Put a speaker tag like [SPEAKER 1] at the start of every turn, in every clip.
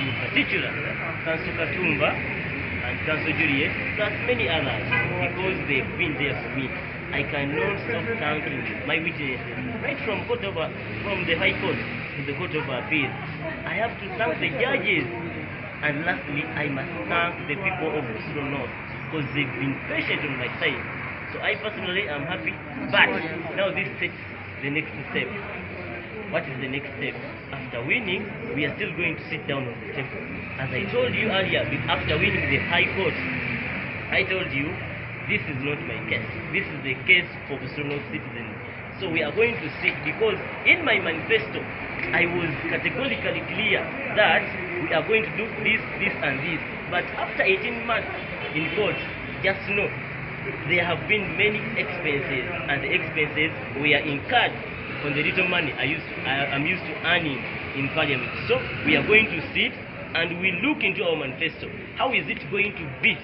[SPEAKER 1] in particular Council Katumba and Council Juliet, plus many others, because they've been there for me. I cannot stop thanking my witnesses, right from the High Court to the Court of Appeal. I have to thank the judges, and lastly, I must thank the people of Busiro North, because they've been patient on my side. So I personally am happy, but now this sets the next step. What is the next step? After winning, we are still going to sit down on the table. As I told you earlier, after winning the High Court, I told you, this is not my case. This is the case for Busiro North citizens. So we are going to sit, because in my manifesto, I was categorically clear that we are going to do this, this, and this. But after 18 months in court, just know, there have been many expenses, and the expenses were incurred on the little money I'm used to earning in Parliament. So we are going to sit and we look into our manifesto. How is it going to be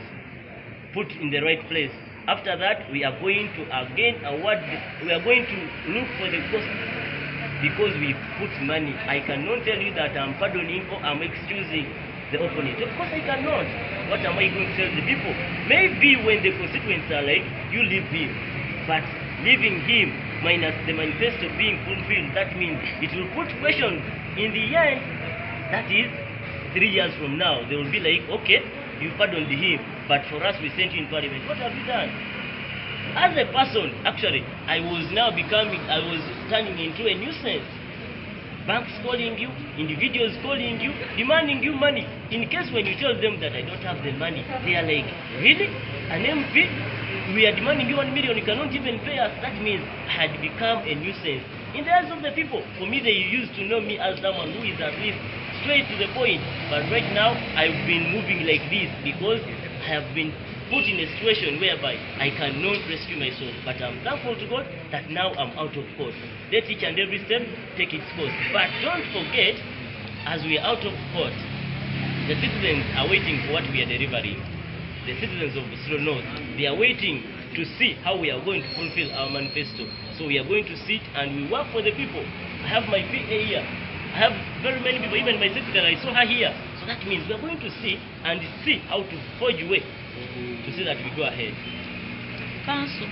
[SPEAKER 1] put in the right place? After that, we are going to again award. We are going to look for the cost, because we put money. I cannot tell you that I'm pardoning or I'm excusing the opponent. Of course I cannot. What am I going to tell the people? Maybe when the constituents are like, you leave him, but leaving him minus the manifesto being fulfilled, that means it will put questions in the end. That is 3 years from now, they will be like, okay, you pardoned him, but for us we sent you in Parliament. What have you done? As a person, actually, I was turning into a nuisance. Banks calling you, individuals calling you, demanding you money. In case when you tell them that I don't have the money, they are like, really? An MP? We are demanding you 1 million, you cannot even pay us. That means I had become a nuisance in the eyes of the people. For me, they used to know me as someone who is at least straight to the point. But right now, I've been moving like this because I have been put in a situation whereby I cannot rescue myself. But I'm thankful to God that now I'm out of court. Let each and every step take its course. But don't forget, as we are out of court, the citizens are waiting for what we are delivering. The citizens of Busiro North, they are waiting to see how we are going to fulfill our manifesto. So we are going to sit and we work for the people. I have my PA here. I have very many people, even my secretary, I saw her here. So that means we are going to see and see how to forge way to see that we go ahead.
[SPEAKER 2] Council.